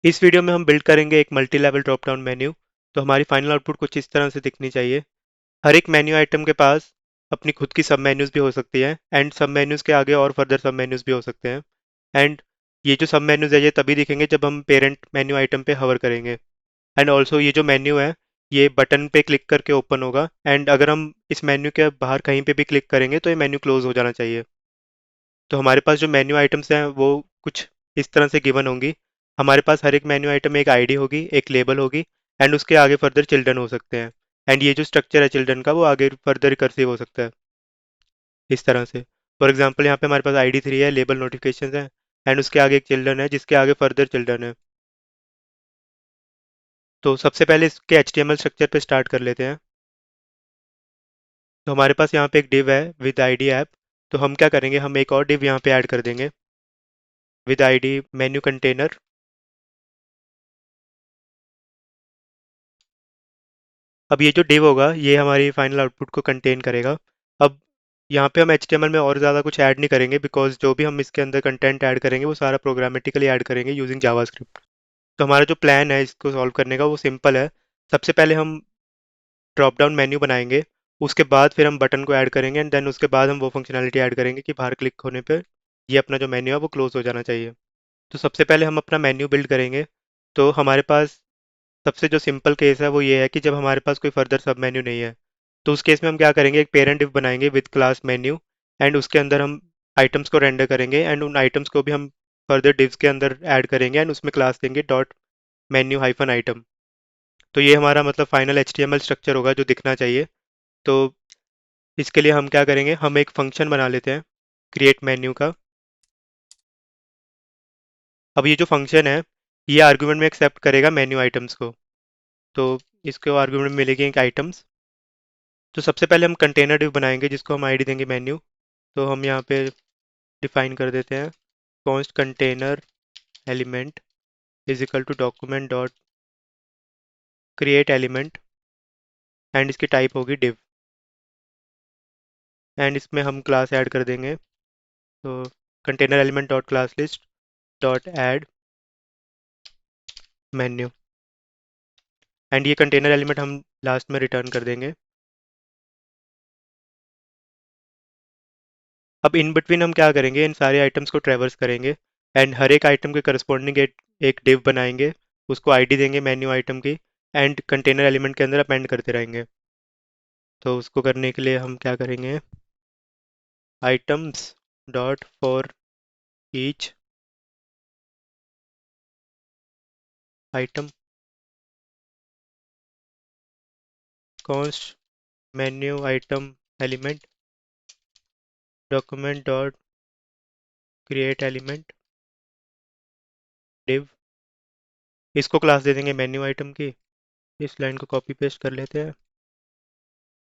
इस वीडियो में हम बिल्ड करेंगे एक multi level drop down menu. तो हमारी फाइनल आउटपुट कुछ इस तरह से दिखनी चाहिए। हर एक मेन्यू आइटम के पास अपनी खुद की सब मेन्यूज भी हो सकती है एंड सब मेन्यूज के आगे और फर्दर सब मेन्यूज भी हो सकते हैं। एंड ये जो सब मेन्यूज है ये तभी दिखेंगे जब हम पेरेंट मेन्यू आइटम पे हवर करेंगे। एंड ऑल्सो ये जो मेन्यू है ये बटन पे क्लिक करके ओपन होगा एंड अगर हम इस मेन्यू के बाहर कहीं पे भी क्लिक करेंगे तो ये मेन्यू क्लोज हो जाना चाहिए। तो हमारे पास जो मेन्यू आइटम्स हैं वो कुछ इस तरह से गिवन होंगी। हमारे पास हर एक मेन्यू आइटम में एक आईडी होगी, एक लेबल होगी एंड उसके आगे फर्दर चिल्ड्रन हो सकते हैं। एंड ये जो स्ट्रक्चर है चिल्ड्रन का वो आगे फर्दर रिकर्सिव हो सकता है इस तरह से। फॉर एग्जांपल यहाँ पे हमारे पास आईडी 3 है, लेबल नोटिफिकेशन है एंड उसके आगे एक चिल्ड्रन है जिसके आगे फर्दर चिल्ड्रन है। तो सबसे पहले इसके HTML स्ट्रक्चर पे स्टार्ट कर लेते हैं। तो हमारे पास यहाँ पे एक डिव है विद आईडी ऐप। तो हम क्या करेंगे, हम एक और डिव यहाँ पे ऐड कर देंगे विद आईडी मेन्यू कंटेनर। अब ये जो div होगा ये हमारी फाइनल आउटपुट को कंटेन करेगा। अब यहाँ पे हम HTML में और ज़्यादा कुछ ऐड नहीं करेंगे बिकॉज जो भी हम इसके अंदर कंटेंट ऐड करेंगे वो सारा प्रोग्रामेटिकली ऐड करेंगे यूजिंग जावास्क्रिप्ट। तो हमारा जो प्लान है इसको सॉल्व करने का वो सिंपल है। सबसे पहले हम ड्रॉप डाउन मेन्यू बनाएंगे, उसके बाद फिर हम बटन को ऐड करेंगे एंड देन उसके बाद हम वो फंक्शनैलिटी ऐड करेंगे कि बाहर क्लिक होने पे ये अपना जो मेन्यू है वो क्लोज हो जाना चाहिए। तो सबसे पहले हम अपना मेन्यू बिल्ड करेंगे। तो हमारे पास सबसे जो सिंपल केस है वो ये है कि जब हमारे पास कोई फर्दर सब मेन्यू नहीं है तो उस केस में हम क्या करेंगे, एक पेरेंट डिव बनाएंगे विद क्लास मेन्यू एंड उसके अंदर हम आइटम्स को रेंडर करेंगे एंड उन आइटम्स को भी हम फर्दर डिव्स के अंदर ऐड करेंगे एंड उसमें क्लास देंगे डॉट मेन्यू हाइफन आइटम। तो ये हमारा मतलब फाइनल HTML स्ट्रक्चर होगा जो दिखना चाहिए। तो इसके लिए हम क्या करेंगे, हम एक फंक्शन बना लेते हैं क्रिएट मेन्यू का। अब ये जो फंक्शन है ये आर्गुमेंट में एक्सेप्ट करेगा मेन्यू आइटम्स को। तो इसको आर्गुमेंट में मिलेगी एक आइटम्स। तो सबसे पहले हम कंटेनर डिव बनाएंगे जिसको हम आईडी देंगे मेन्यू। तो हम यहाँ पे डिफाइन कर देते हैं const container element is equal to document dot create element and इसकी टाइप होगी डिव एंड इसमें हम क्लास ऐड कर देंगे। तो container element dot class list dot add menu and ये कंटेनर एलिमेंट हम लास्ट में रिटर्न कर देंगे। अब इन बिटवीन हम क्या करेंगे, इन सारे आइटम्स को ट्रेवर्स करेंगे एंड हर एक आइटम के करस्पॉन्डिंग एक डिव बनाएंगे, उसको आईडी देंगे मेन्यू आइटम की एंड कंटेनर एलिमेंट के अंदर अपेंड करते रहेंगे। तो उसको करने के लिए हम क्या करेंगे, items dot for each item const menu item element document dot create element div, इसको क्लास दे देंगे मेन्यू आइटम की। इस लाइन को कॉपी पेस्ट कर लेते हैं,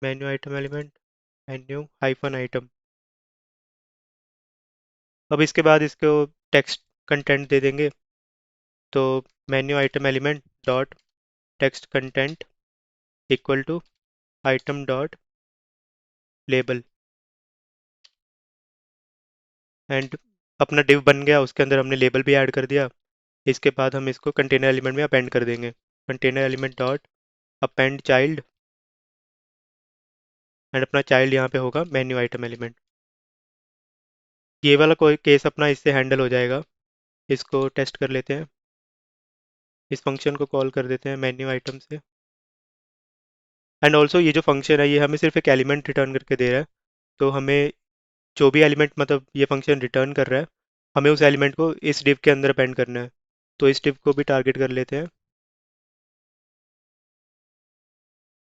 menu item element menu hyphen item. अब इसके बाद इसको टेक्स्ट कंटेंट दे देंगे। तो menu item element dot text content equal to item dot label and अपना डिव बन गया, उसके अंदर हमने लेबल भी ऐड कर दिया। इसके बाद हम इसको कंटेनर एलिमेंट में अपेंड कर देंगे, container element dot append child and अपना चाइल्ड यहाँ पे होगा मेन्यू आइटम एलिमेंट। ये वाला कोई केस अपना इससे हैंडल हो जाएगा। इसको टेस्ट कर लेते हैं, इस फंक्शन को कॉल कर देते हैं मेन्यू आइटम से। एंड ऑल्सो ये जो फंक्शन है ये हमें सिर्फ एक एलिमेंट रिटर्न करके दे रहा है। तो हमें जो भी एलिमेंट मतलब ये फंक्शन रिटर्न कर रहा है हमें उस एलिमेंट को इस डिव के अंदर अपेंड करना है। तो इस डिव को भी टारगेट कर लेते हैं,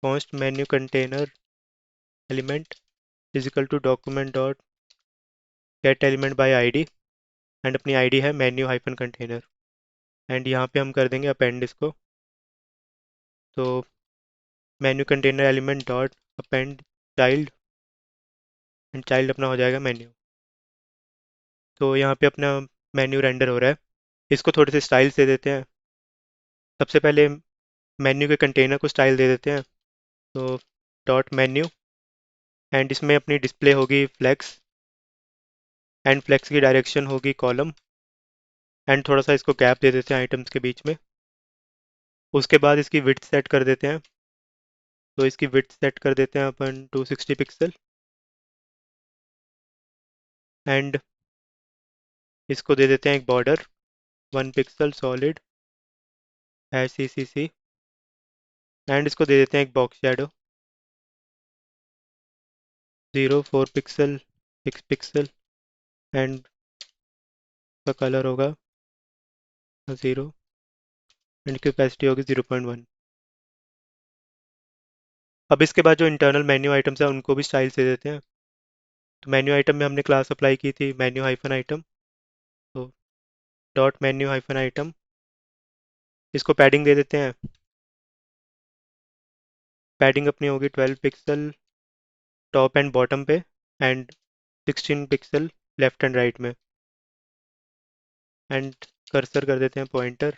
const menu container element is equal to document dot get element by ID and अपनी आईडी है मेन्यू हाइफन कंटेनर एंड यहाँ पे हम कर देंगे अपेंड इसको। तो menu container element dot append child and child अपना हो जाएगा मेन्यू। तो यहाँ पे अपना मेन्यू रेंडर हो रहा है। इसको थोड़े से स्टाइल्स दे देते हैं। सबसे पहले मेन्यू के कंटेनर को स्टाइल दे देते हैं। तो डॉट मेन्यू एंड इसमें अपनी डिस्प्ले होगी फ्लेक्स एंड फ्लेक्स की डायरेक्शन होगी कॉलम एंड थोड़ा सा इसको गैप दे देते हैं आइटम्स के बीच में। उसके बाद इसकी विड्थ सेट कर देते हैं। तो इसकी विड्थ सेट कर देते हैं अपन 260 पिक्सल। एंड इसको दे देते हैं एक border 1 pixel solid CCC। And इसको दे देते हैं एक box shadow 0 4 pixel 6 pixel. And का कलर होगा 0। एंड की कैपेसिटी होगी 0.1। अब इसके बाद जो इंटरनल मेन्यू आइटम्स हैं उनको भी स्टाइल्स दे देते हैं। तो मेन्यू आइटम में हमने क्लास अप्लाई की थी मेन्यू हाइफन आइटम। तो डॉट मेन्यू हाइफन आइटम, इसको पैडिंग दे देते हैं। पैडिंग अपनी होगी 12 पिक्सल टॉप एंड बॉटम पे, and 16 pixel left and right में। एंड कर्सर कर देते हैं पॉइंटर।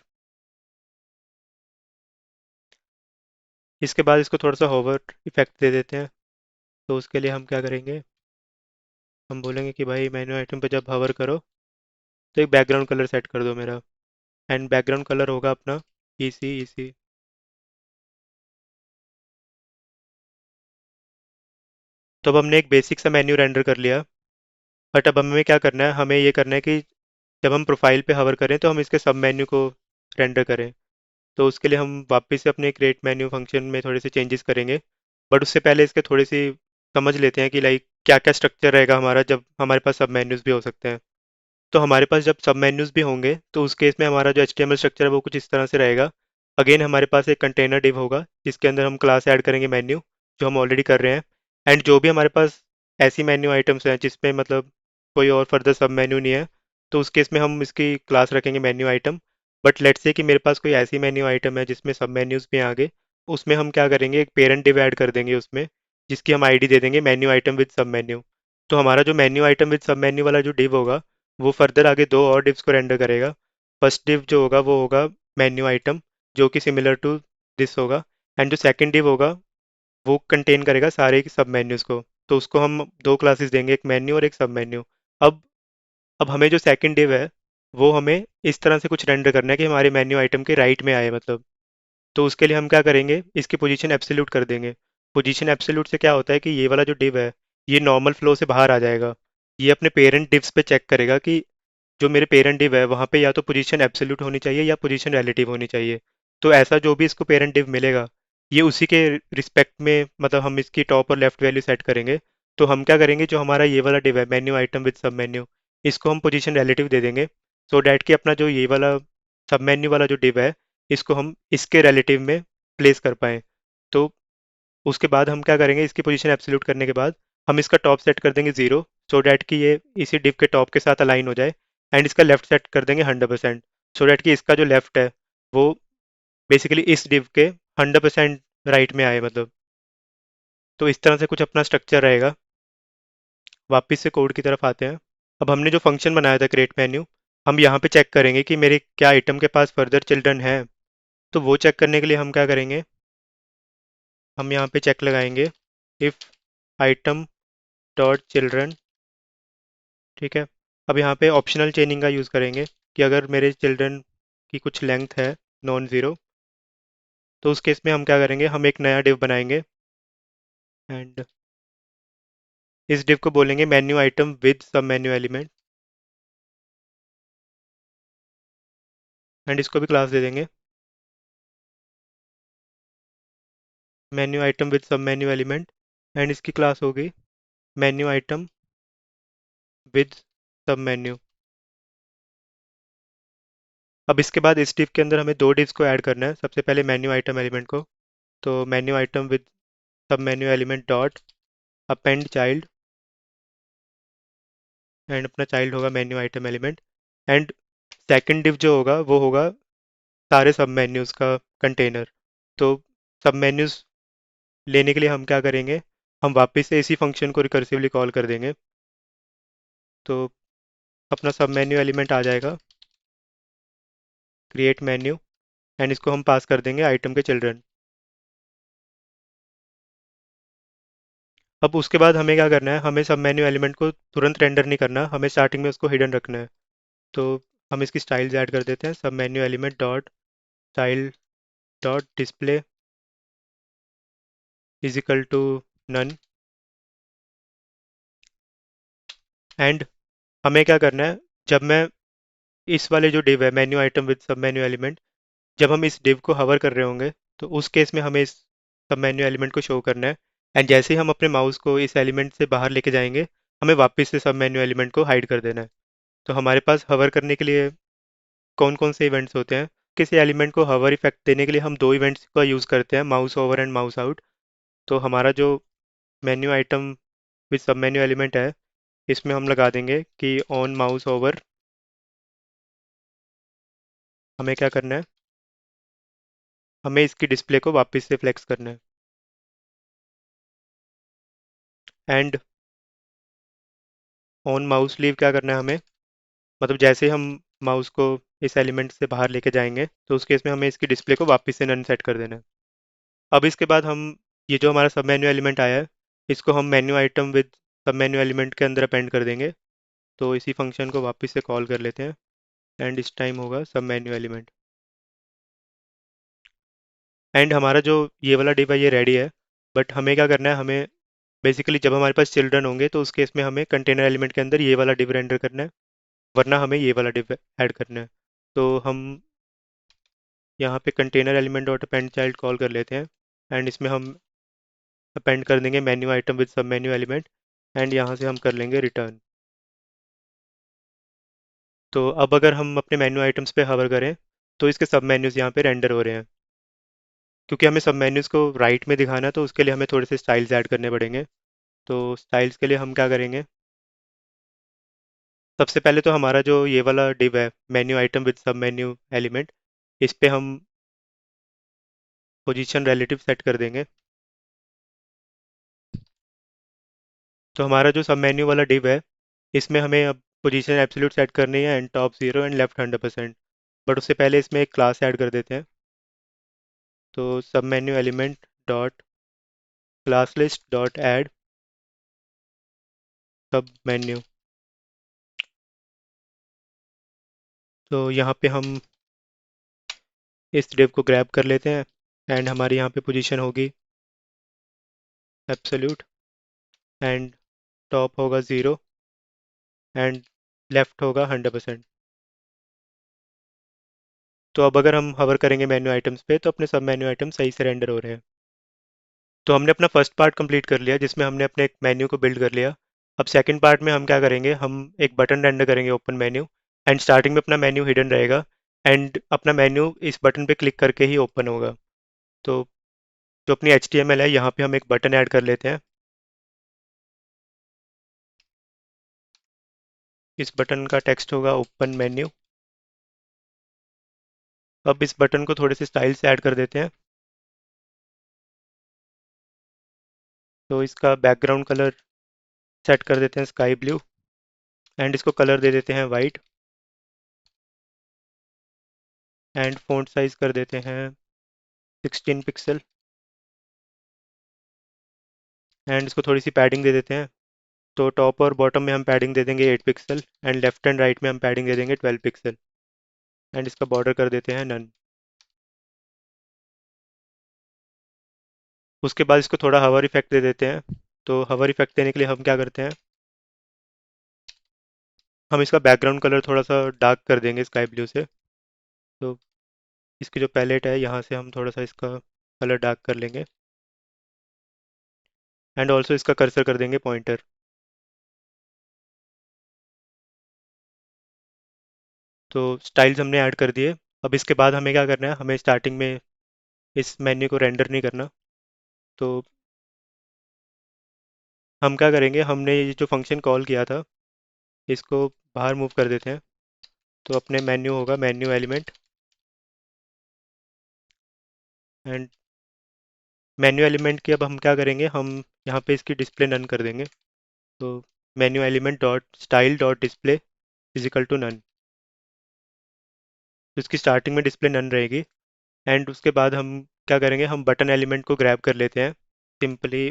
इसके बाद इसको थोड़ा सा होवर इफेक्ट दे देते हैं। तो उसके लिए हम क्या करेंगे, हम बोलेंगे कि भाई मेन्यू आइटम पे जब हवर करो तो एक बैकग्राउंड कलर सेट कर दो मेरा। एंड बैकग्राउंड कलर होगा अपना EC। तो अब हमने एक बेसिक सा मेन्यू रेंडर कर लिया। बट अब हमें क्या करना है, हमें ये करना है कि जब हम प्रोफाइल पे हवर करें तो हम इसके सब मेन्यू को रेंडर करें। तो उसके लिए हम वापस से अपने क्रिएट मेन्यू फंक्शन में थोड़े से चेंजेस करेंगे। बट उससे पहले इसके थोड़ी सी समझ लेते हैं कि लाइक क्या क्या स्ट्रक्चर रहेगा हमारा जब हमारे पास सब मेन्यूज़ भी हो सकते हैं। तो हमारे पास जब सब मेन्यूज़ भी होंगे तो उस केस में हमारा जो HTML स्ट्रक्चर है वो कुछ इस तरह से रहेगा। अगेन हमारे पास एक कंटेनर डिव होगा जिसके अंदर हम क्लास ऐड करेंगे मेन्यू, जो हम ऑलरेडी कर रहे हैं। एंड जो भी हमारे पास ऐसी मेन्यू आइटम्स हैं जिसमें मतलब कोई और फर्दर सब मेन्यू नहीं है, तो उस केस में हम इसकी क्लास रखेंगे menu item. But let's say कि मेरे पास कोई ऐसी मेन्यू आइटम है जिसमें सब मेन्यूज़ भी हैं आगे, उसमें हम क्या करेंगे, एक पेरेंट डिव ऐड कर देंगे उसमें, जिसकी हम आईडी दे देंगे मेन्यू आइटम विद सब मेन्यू। तो हमारा जो मेन्यू आइटम विद सब मेन्यू वाला जो डिव होगा वो फर्दर आगे दो और डिव्स को रेंडर करेगा। फर्स्ट डिव जो होगा वो होगा मेन्यू आइटम, जो कि सिमिलर टू दिस होगा। एंड जो सेकंड डिव होगा वो कंटेन करेगा सारे सब मेन्यूज़ को। तो उसको हम दो क्लासेस देंगे, एक मेन्यू और एक सब मेन्यू। अब अब हमें जो सेकंड डिव है वो हमें इस तरह से कुछ रेंडर करना है कि हमारे मेन्यू आइटम के राइट में आए मतलब। तो उसके लिए हम क्या करेंगे, इसकी पोजीशन एब्सोल्यूट कर देंगे। पोजीशन एब्सोल्यूट से क्या होता है कि ये वाला जो डिव है ये नॉर्मल फ्लो से बाहर आ जाएगा। ये अपने पेरेंट डिव्स पे चेक करेगा कि जो मेरे पेरेंट डिव है वहाँ पे या तो पोजीशन एब्सोल्यूट होनी चाहिए या पोजीशन रिलेटिव होनी चाहिए। तो ऐसा जो भी इसको पेरेंट डिव मिलेगा ये उसी के रिस्पेक्ट में मतलब हम इसकी टॉप और लेफ्ट वैल्यू सेट करेंगे। तो हम क्या करेंगे, जो हमारा ये वाला डिव है मेन्यू आइटम विद सब मेन्यू, इसको हम पोजीशन रिलेटिव दे देंगे। सो डैट कि अपना जो ये वाला सब मेन्यू वाला जो डिव है इसको हम इसके रिलेटिव में प्लेस कर पाएँ। तो उसके बाद हम क्या करेंगे, इसकी पोजीशन एब्सोल्यूट करने के बाद हम इसका टॉप सेट कर देंगे 0, सो डैट कि ये इसी डिव के टॉप के साथ अलाइन हो जाए। एंड इसका लेफ्ट सेट कर देंगे 100%, सो डैट कि इसका जो लेफ्ट है वो बेसिकली इस डिव के 100% राइट में आए मतलब। तो इस तरह से कुछ अपना स्ट्रक्चर रहेगा। वापस से कोड की तरफ आते हैं। अब हमने जो फंक्शन बनाया था क्रिएट मेन्यू, हम यहाँ पे चेक करेंगे कि मेरे क्या आइटम के पास फर्दर चिल्ड्रन है। तो वो चेक करने के लिए हम क्या करेंगे, हम यहाँ पे चेक लगाएंगे इफ़ आइटम डॉट चिल्ड्रन। ठीक है। अब यहाँ पे ऑप्शनल चेनिंग का यूज़ करेंगे कि अगर मेरे चिल्ड्रन की कुछ लेंथ है नॉन ज़ीरो, तो उस केस में हम क्या करेंगे, हम एक नया डिव बनाएंगे। एंड इस डिव को बोलेंगे मेन्यू आइटम विद सब मेन्यू एलिमेंट। एंड इसको भी क्लास दे देंगे मेन्यू आइटम विद सब मेन्यू एलिमेंट। एंड इसकी क्लास होगी मेन्यू आइटम विद सब मेन्यू। अब इसके बाद इस डिव के अंदर हमें दो डिव्स को ऐड करना है। सबसे पहले मेन्यू आइटम एलिमेंट को, तो मेन्यू आइटम विद सब menu element dot append child. And अपना चाइल्ड होगा menu item element. And second div जो होगा वो होगा सारे सब मेन्यूज़ का कंटेनर। तो सब मेन्यूज़ लेने के लिए हम क्या करेंगे, हम वापस से इसी फंक्शन को रिकर्सिवली कॉल कर देंगे। तो अपना सब मेन्यू एलिमेंट आ जाएगा क्रिएट मेन्यू। एंड इसको हम पास कर देंगे आइटम के चिल्ड्रन। अब उसके बाद हमें क्या करना है, हमें सब मेन्यू एलिमेंट को तुरंत रेंडर नहीं करना, हमें स्टार्टिंग में उसको हिडन रखना है। तो हम इसकी स्टाइल्स ऐड कर देते हैं, sub menu element dot style dot display is equal to none. And हमें क्या करना है, जब मैं इस वाले जो डिव है मेन्यू आइटम विद सब मेन्यू एलिमेंट, जब हम इस डिव को हवर कर रहे होंगे तो उस केस में हमें इस सब मेन्यू एलिमेंट को शो करना है। एंड जैसे ही हम अपने माउस को इस एलिमेंट से बाहर लेके जाएंगे, हमें वापस से सब मेन्यू एलिमेंट को हाइड कर देना है। तो हमारे पास हवर करने के लिए कौन कौन से इवेंट्स होते हैं? किसी एलिमेंट को हवर इफेक्ट देने के लिए हम दो इवेंट्स का यूज़ करते हैं, mouse over and mouse out. तो हमारा जो मेन्यू आइटम विद सब मेन्यू एलिमेंट है, इसमें हम लगा देंगे कि ऑन माउस ओवर हमें क्या करना है, हमें इसकी डिस्प्ले को वापस से फ्लेक्स करना है। एंड ऑन माउस लीव क्या करना है हमें, मतलब जैसे हम माउस को इस एलिमेंट से बाहर लेके जाएंगे तो उस केस में हमें इसकी डिस्प्ले को वापस से नन सेट कर देना है। अब इसके बाद हम ये जो हमारा सब मेन्यू एलिमेंट आया है, इसको हम मेन्यू आइटम विद सब मेन्यू एलिमेंट के अंदर अपेंड कर देंगे। तो इसी फंक्शन को वापस से कॉल कर लेते हैं, एंड इस टाइम होगा सब मेन्यू एलिमेंट। एंड हमारा जो ये वाला डिव है ये रेडी है। बट हमें क्या करना है, हमें बेसिकली जब हमारे पास चिल्ड्रन होंगे तो उस केस में हमें कंटेनर एलिमेंट के अंदर ये वाला डिव रेंडर करना है, वरना हमें ये वाला डिव ऐड करना है। तो हम यहाँ पे container element dot append child call कर लेते हैं, एंड इसमें हम अपेंड कर देंगे मेन्यू आइटम विद सब मेन्यू एलिमेंट। एंड यहाँ से हम कर लेंगे रिटर्न। तो अब अगर हम अपने मेन्यू आइटम्स पे हवर करें तो इसके सब मेन्यूज़ यहाँ पे रेंडर हो रहे हैं। क्योंकि हमें सब मेन्यूज़ को राइट में दिखाना है तो उसके लिए हमें थोड़े से स्टाइल्स ऐड करने पड़ेंगे। तो स्टाइल्स के लिए हम क्या करेंगे, सबसे पहले तो हमारा जो ये वाला डिव है मेन्यू आइटम विद सब मेन्यू एलिमेंट, इस पे हम पोजीशन रिलेटिव सेट कर देंगे। तो हमारा जो सब मेन्यू वाला डिव है, इसमें हमें अब पोजीशन एब्सोल्यूट सेट करनी है and top 0 and left 100%। But उससे पहले इसमें एक क्लास ऐड कर देते हैं। तो सब menu element dot class list dot add सब मेन्यू। तो यहाँ पे हम इस डिव को ग्रैब कर लेते हैं, एंड हमारी यहाँ पे पोजीशन होगी एब्सोल्यूट, एंड टॉप होगा 0 एंड लेफ्ट होगा 100%। तो अब अगर हम हवर करेंगे मेन्यू आइटम्स पे तो अपने सब मेन्यू आइटम सही से रेंडर हो रहे हैं। तो हमने अपना फर्स्ट पार्ट कंप्लीट कर लिया जिसमें हमने अपने एक मेन्यू को बिल्ड कर लिया। अब सेकंड पार्ट में हम क्या करेंगे, हम एक बटन रेंडर करेंगे ओपन मेन्यू। एंड स्टार्टिंग में अपना मेन्यू हिडन रहेगा, एंड अपना मेन्यू इस बटन पे क्लिक करके ही ओपन होगा। तो जो अपनी HTML है यहाँ पे हम एक बटन ऐड कर लेते हैं। इस बटन का टेक्स्ट होगा ओपन मेन्यू। अब इस बटन को थोड़े से स्टाइल से ऐड कर देते हैं। तो इसका बैकग्राउंड कलर सेट कर देते हैं स्काई ब्लू, एंड इसको कलर दे देते हैं वाइट, एंड फ़ॉन्ट साइज कर देते हैं 16 पिक्सल, एंड इसको थोड़ी सी पैडिंग दे देते हैं। तो टॉप और बॉटम में हम पैडिंग दे देंगे 8 pixel, and left and right में हम पैडिंग दे देंगे 12 पिक्सल, एंड इसका बॉर्डर कर देते हैं नन। उसके बाद इसको थोड़ा हवर इफेक्ट दे देते हैं। तो हवर इफेक्ट देने के लिए हम क्या करते हैं, हम इसका बैकग्राउंड कलर थोड़ा सा डार्क कर देंगे स्काई ब्लू से। तो इसकी जो पैलेट है यहाँ से हम थोड़ा सा इसका कलर डार्क कर लेंगे, एंड ऑल्सो इसका कर्सर कर देंगे पॉइंटर। तो स्टाइल्स हमने ऐड कर दिए। अब इसके बाद हमें क्या करना है, हमें स्टार्टिंग में इस मेन्यू को रेंडर नहीं करना। तो हम क्या करेंगे, हमने ये जो फंक्शन कॉल किया था इसको बाहर मूव कर देते हैं। तो अपने मेन्यू होगा menu element, and menu element की अब हम क्या करेंगे, हम यहाँ पे इसकी डिस्प्ले नन कर देंगे। तो menu element dot style dot display is equal to none. तो इसकी स्टार्टिंग में डिस्प्ले नन रहेगी। एंड उसके बाद हम क्या करेंगे, हम बटन एलिमेंट को ग्रैब कर लेते हैं। सिंपली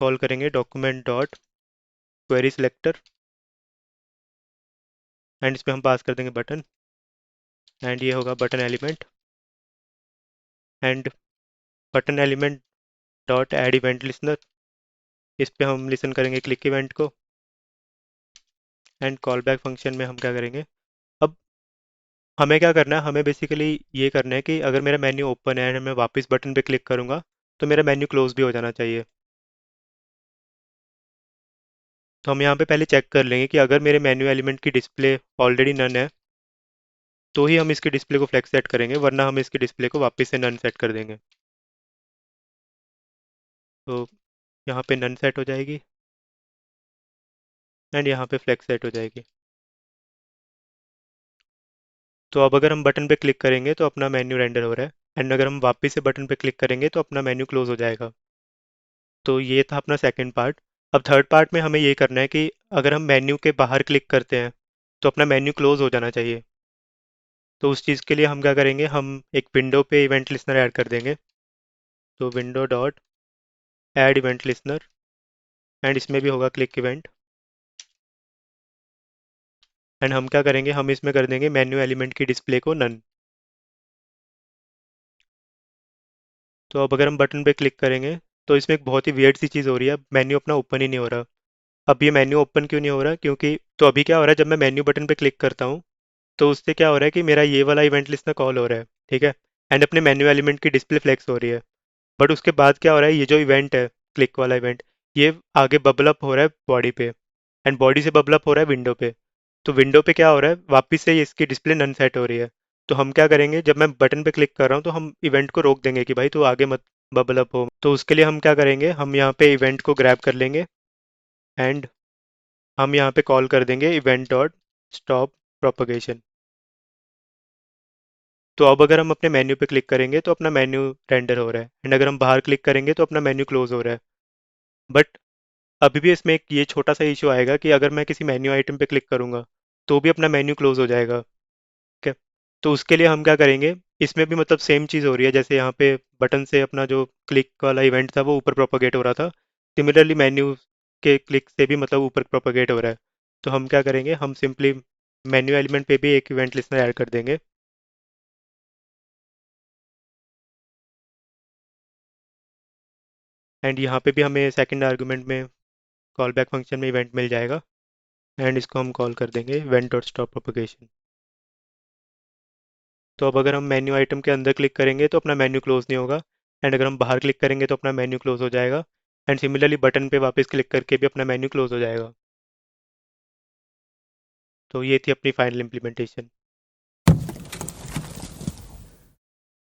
कॉल करेंगे document dot query selector, and इस पे हम पास कर देंगे बटन, एंड ये होगा button element, and button element dot add event listener, इस पे हम लिसन करेंगे क्लिक इवेंट को, एंड कॉल बैक फंक्शन में हम क्या करेंगे, अब हमें क्या करना है, हमें बेसिकली ये करना है कि अगर मेरा मेन्यू ओपन है एंड मैं वापस बटन पे क्लिक करूंगा तो मेरा मेन्यू क्लोज भी हो जाना चाहिए। तो हम यहाँ पे पहले चेक कर लेंगे कि अगर मेरे मेन्यू एलिमेंट की डिस्प्ले ऑलरेडी नन है तो ही हम इसके डिस्प्ले को फ्लेक्स सेट करेंगे, वरना हम इसके डिस्प्ले को वापस से नन सेट कर देंगे। तो यहाँ पे नन सेट हो जाएगी, एंड यहाँ पे फ्लेक्स सेट हो जाएगी। तो अब अगर हम बटन पे क्लिक करेंगे तो अपना मेन्यू रेंडर हो रहा है, एंड अगर हम वापस से बटन पे क्लिक करेंगे तो अपना मेन्यू क्लोज हो जाएगा। तो ये था अपना सेकंड पार्ट। अब थर्ड पार्ट में हमें ये करना है कि अगर हम मेन्यू के बाहर क्लिक करते हैं तो अपना मेन्यू क्लोज हो जाना चाहिए। तो उस चीज़ के लिए हम क्या करेंगे, हम एक विंडो पे इवेंट लिसनर ऐड कर देंगे। तो window dot add event listener, and इसमें भी होगा क्लिक इवेंट, एंड हम क्या करेंगे, हम इसमें कर देंगे मेन्यू एलिमेंट की डिस्प्ले को नन। तो अब अगर हम बटन पे क्लिक करेंगे तो इसमें एक बहुत ही वियर्ड सी चीज़ हो रही है, मेन्यू अपना ओपन ही नहीं हो रहा। अब ये मेन्यू ओपन क्यों नहीं हो रहा, क्योंकि तो अभी क्या हो रहा है, जब मैं मेन्यू बटन पे क्लिक करता हूँ तो उससे क्या हो रहा है कि मेरा ये वाला इवेंट लिस्टनर कॉल हो रहा है, ठीक है, एंड अपने मेन्यू एलिमेंट की डिस्प्ले फ्लेक्स हो रही है। बट उसके बाद क्या हो रहा है, ये जो इवेंट है क्लिक वाला इवेंट, ये आगे बबल अप हो रहा है बॉडी पे, एंड बॉडी से बबल अप हो रहा है विंडो पे। तो विंडो पे क्या हो रहा है, वापस से इसकी डिस्प्ले नन सेट हो रही है। तो हम क्या करेंगे, जब मैं बटन पे क्लिक कर रहा हूँ तो हम इवेंट को रोक देंगे कि भाई तू आगे मत बबल अप हो। तो उसके लिए हम क्या करेंगे, हम यहाँ पे इवेंट को ग्रैब कर लेंगे, एंड हम यहाँ पे कॉल कर देंगे इवेंट डॉट स्टॉप प्रोपगेशन। तो अब अगर हम अपने मेन्यू पे क्लिक करेंगे तो अपना मेन्यू रेंडर हो रहा है, एंड अगर हम बाहर क्लिक करेंगे तो अपना मेन्यू क्लोज हो रहा है। बट अभी भी इसमें एक ये छोटा सा इशू आएगा कि अगर मैं किसी मेन्यू आइटम पे क्लिक करूंगा तो भी अपना मेन्यू क्लोज हो जाएगा। ठीक है, तो उसके लिए हम क्या करेंगे, इसमें भी मतलब सेम चीज़ हो रही है, जैसे यहाँ पे बटन से अपना जो क्लिक वाला इवेंट था वो ऊपर प्रोपोगेट हो रहा था, सिमिलरली मेन्यू के क्लिक से भी मतलब ऊपर प्रोपोगेट हो रहा है। तो हम क्या करेंगे, हम सिंपली मेन्यू एलिमेंट पे भी एक इवेंट लिस्टनर ऐड कर देंगे, एंड यहाँ पे भी हमें सेकंड आर्गुमेंट में कॉल बैक फंक्शन में इवेंट मिल जाएगा, एंड इसको हम कॉल कर देंगे इवेंट डॉट स्टॉप प्रोपोगेशन। तो अब अगर हम मेन्यू आइटम के अंदर क्लिक करेंगे तो अपना मेन्यू क्लोज नहीं होगा, एंड अगर हम बाहर क्लिक करेंगे तो अपना मेन्यू क्लोज हो जाएगा, एंड सिमिलरली बटन पे वापस क्लिक करके भी अपना मेन्यू क्लोज हो जाएगा। तो ये थी अपनी फाइनल इम्प्लीमेंटेशन।